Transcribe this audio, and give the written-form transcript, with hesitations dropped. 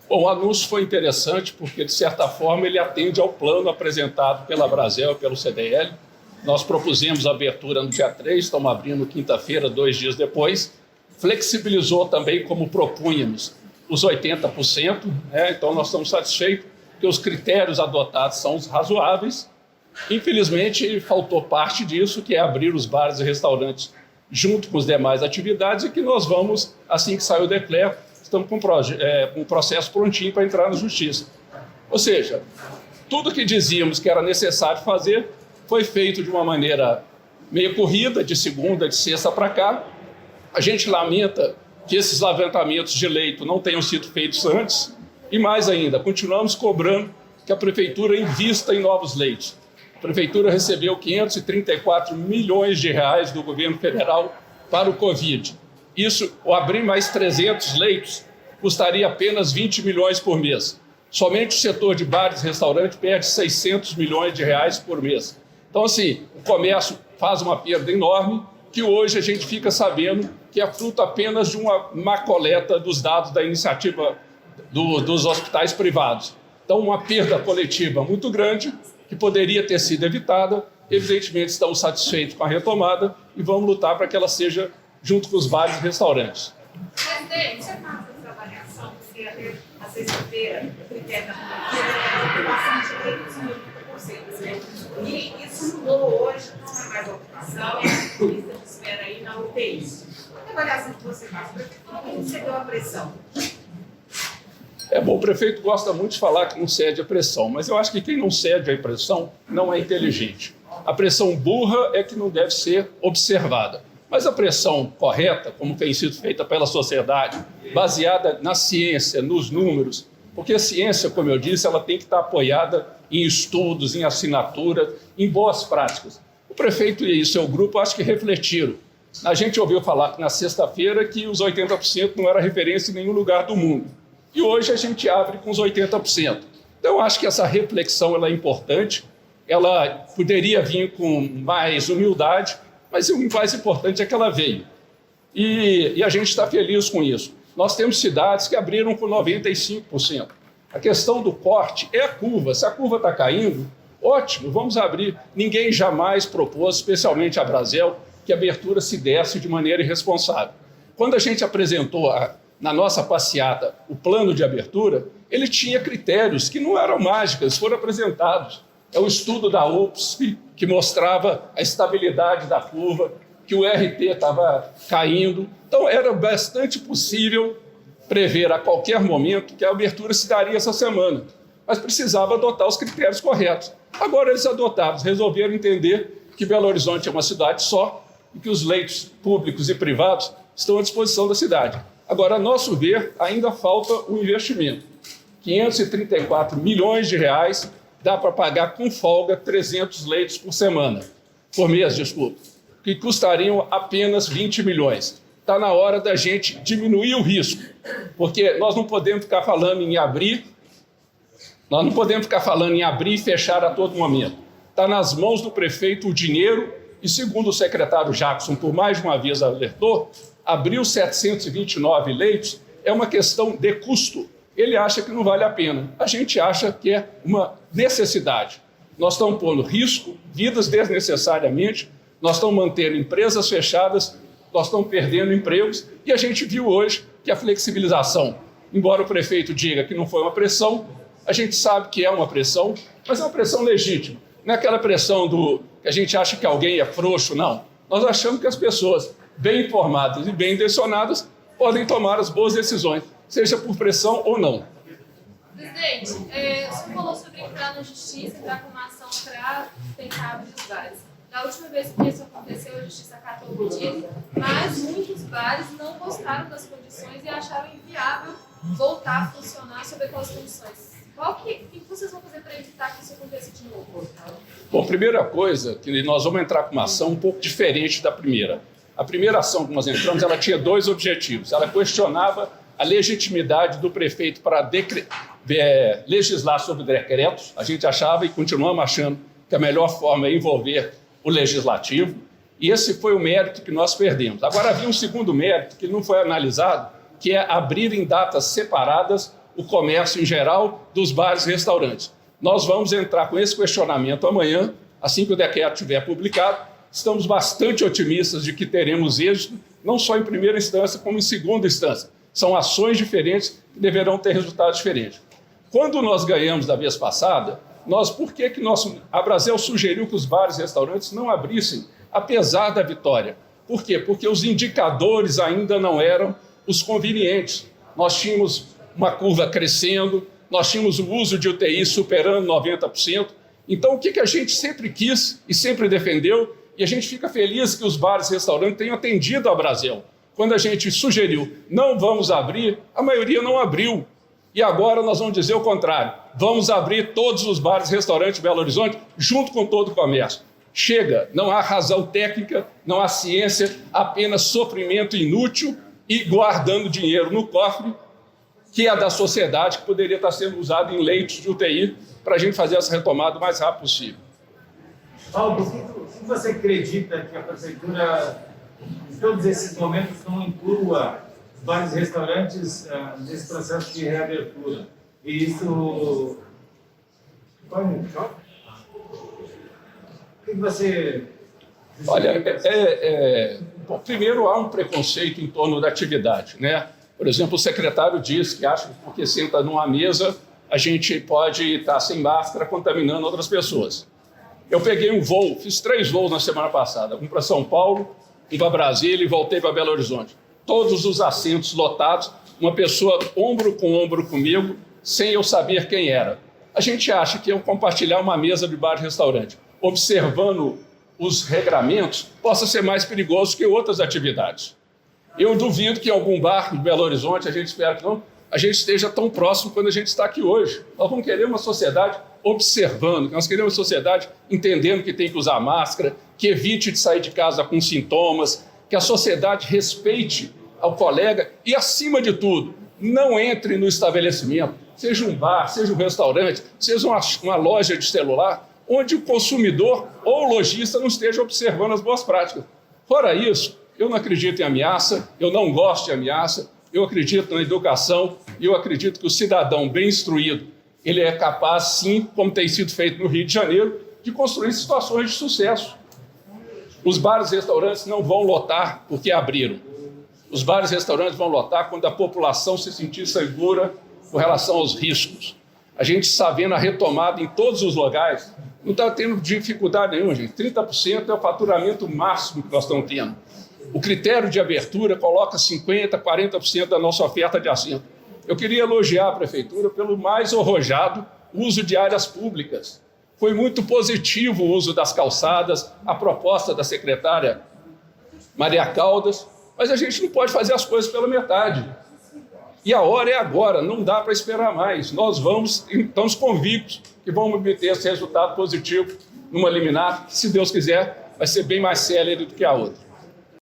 Bom, o anúncio foi interessante porque, de certa forma, ele atende ao plano apresentado pela Brasel e pelo CDL. Nós propusemos a abertura no dia 3, estamos abrindo quinta-feira, 2 dias depois. Flexibilizou também, como propunhamos, os 80%, né? Então nós estamos satisfeitos que os critérios adotados são os razoáveis. Infelizmente, faltou parte disso, que é abrir os bares e restaurantes junto com as demais atividades, e que nós vamos, assim que sair o decreto, estamos com um processo prontinho para entrar na Justiça. Ou seja, tudo que dizíamos que era necessário fazer foi feito de uma maneira meio corrida, de segunda, de sexta para cá. A gente lamenta que esses levantamentos de leito não tenham sido feitos antes, e mais ainda, continuamos cobrando que a Prefeitura invista em novos leitos. A Prefeitura recebeu 534 milhões de reais do governo federal para o Covid. Isso, ao abrir mais 300 leitos, custaria apenas 20 milhões por mês. Somente o setor de bares e restaurantes perde 600 milhões de reais por mês. Então, assim, o comércio faz uma perda enorme, que hoje a gente fica sabendo que é fruto apenas de uma má coleta dos dados da iniciativa dos hospitais privados. Então, uma perda coletiva muito grande, que poderia ter sido evitada. Evidentemente, estamos satisfeitos com a retomada e vamos lutar para que ela seja junto com os bares e restaurantes. Presidente, você faz essa avaliação, porque até a sexta-feira, o critério da ocupação de leitos muito né? E isso mudou hoje, não é mais a ocupação, é a lista de espera aí na UTI. Que avaliação que você faz? Como que recebeu a pressão? Bom, o prefeito gosta muito de falar que não cede à pressão, mas eu acho que quem não cede à pressão não é inteligente. A pressão burra é que não deve ser observada. Mas a pressão correta, como tem sido feita pela sociedade, baseada na ciência, nos números, porque a ciência, como eu disse, ela tem que estar apoiada em estudos, em assinatura, em boas práticas. O prefeito e seu grupo acho que refletiram. A gente ouviu falar na sexta-feira que os 80% não era referência em nenhum lugar do mundo. E hoje a gente abre com os 80%. Então, eu acho que essa reflexão ela é importante, ela poderia vir com mais humildade, mas o mais importante é que ela veio. E a gente está feliz com isso. Nós temos cidades que abriram com 95%. A questão do corte é a curva. Se a curva está caindo, ótimo, vamos abrir. Ninguém jamais propôs, especialmente a Brasel, que a abertura se desse de maneira irresponsável. Quando a gente apresentou na nossa passeata o plano de abertura, ele tinha critérios que não eram mágicas, foram apresentados. É o estudo da UPSP que mostrava a estabilidade da curva, que o RT estava caindo. Então, era bastante possível prever a qualquer momento que a abertura se daria essa semana, mas precisava adotar os critérios corretos. Agora eles adotaram, resolveram entender que Belo Horizonte é uma cidade só e que os leitos públicos e privados estão à disposição da cidade. Agora, a nosso ver, ainda falta o investimento. 534 milhões de reais dá para pagar com folga 300 leitos por mês, que custariam apenas 20 milhões. Está na hora da gente diminuir o risco, porque nós não podemos ficar falando em abrir, e fechar a todo momento. Está nas mãos do prefeito o dinheiro e, segundo o secretário Jackson, por mais de uma vez alertou, abrir os 729 leitos é uma questão de custo. Ele acha que não vale a pena. A gente acha que é uma necessidade. Nós estamos pondo risco, vidas desnecessariamente, nós estamos mantendo empresas fechadas, nós estamos perdendo empregos, e a gente viu hoje que a flexibilização, embora o prefeito diga que não foi uma pressão, a gente sabe que é uma pressão, mas é uma pressão legítima. Não é aquela pressão que a gente acha que alguém é frouxo, não. Nós achamos que as pessoas bem informadas e bem intencionadas podem tomar as boas decisões, seja por pressão ou não. Presidente, o senhor falou sobre entrar na justiça, entrar com uma ação para tentar abrir os bares. Da última vez que isso aconteceu, a justiça acatou o pedido, mas muitos bares não gostaram das condições e acharam inviável voltar a funcionar sob aquelas condições. O que vocês vão fazer para evitar que isso aconteça de novo? Bom, primeira coisa, que nós vamos entrar com uma ação um pouco diferente da primeira. A primeira ação que nós entramos, ela tinha 2 objetivos. Ela questionava a legitimidade do prefeito para legislar sobre decretos. A gente achava e continuamos achando que a melhor forma é envolver o legislativo. E esse foi o mérito que nós perdemos. Agora, havia um segundo mérito que não foi analisado, que é abrir em datas separadas o comércio em geral, dos bares e restaurantes. Nós vamos entrar com esse questionamento amanhã, assim que o decreto estiver publicado. Estamos bastante otimistas de que teremos êxito, não só em primeira instância, como em segunda instância. São ações diferentes que deverão ter resultados diferentes. Quando nós ganhamos da vez passada, a Brasel sugeriu que os bares e restaurantes não abrissem, apesar da vitória. Por quê? Porque os indicadores ainda não eram os convenientes. Nós tínhamos uma curva crescendo, nós tínhamos o uso de UTI superando 90%. Então, o que a gente sempre quis e sempre defendeu, e a gente fica feliz que os bares e restaurantes tenham atendido a Brasel. Quando a gente sugeriu, não vamos abrir, a maioria não abriu. E agora nós vamos dizer o contrário. Vamos abrir todos os bares e restaurantes de Belo Horizonte, junto com todo o comércio. Chega, não há razão técnica, não há ciência, apenas sofrimento inútil e guardando dinheiro no cofre, que é da sociedade, que poderia estar sendo usado em leitos de UTI para a gente fazer essa retomada o mais rápido possível. Paulo, o que você acredita que a Prefeitura, em todos esses momentos, não inclua os bares e restaurantes nesse processo de reabertura? E isso... O que você... Olha, bom, primeiro há um preconceito em torno da atividade, né? Por exemplo, o secretário diz que acha que porque senta numa mesa a gente pode estar sem máscara contaminando outras pessoas. Eu peguei um voo, fiz 3 voos na semana passada, um para São Paulo, um para Brasília e voltei para Belo Horizonte. Todos os assentos lotados, uma pessoa ombro com ombro comigo, sem eu saber quem era. A gente acha que eu compartilhar uma mesa de bar e restaurante, observando os regramentos, possa ser mais perigoso que outras atividades. Eu duvido que em algum bar de Belo Horizonte, a gente espera que não, a gente esteja tão próximo quando a gente está aqui hoje. Nós vamos querer uma sociedade observando, nós queremos uma sociedade entendendo que tem que usar máscara, que evite de sair de casa com sintomas, que a sociedade respeite ao colega e, acima de tudo, não entre no estabelecimento, seja um bar, seja um restaurante, seja uma loja de celular, onde o consumidor ou o lojista não esteja observando as boas práticas. Fora isso, eu não acredito em ameaça, eu não gosto de ameaça, eu acredito na educação e eu acredito que o cidadão bem instruído, ele é capaz, sim, como tem sido feito no Rio de Janeiro, de construir situações de sucesso. Os bares e restaurantes não vão lotar porque abriram. Os bares e restaurantes vão lotar quando a população se sentir segura com relação aos riscos. A gente está vendo a retomada em todos os locais, não está tendo dificuldade nenhuma, gente. 30% é o faturamento máximo que nós estamos tendo. O critério de abertura coloca 50%, 40% da nossa oferta de assento. Eu queria elogiar a Prefeitura pelo mais arrojado uso de áreas públicas. Foi muito positivo o uso das calçadas, a proposta da secretária Maria Caldas, mas a gente não pode fazer as coisas pela metade. E a hora é agora, não dá para esperar mais. Nós estamos convictos que vamos obter esse resultado positivo numa liminar, que, se Deus quiser, vai ser bem mais célere do que a outra.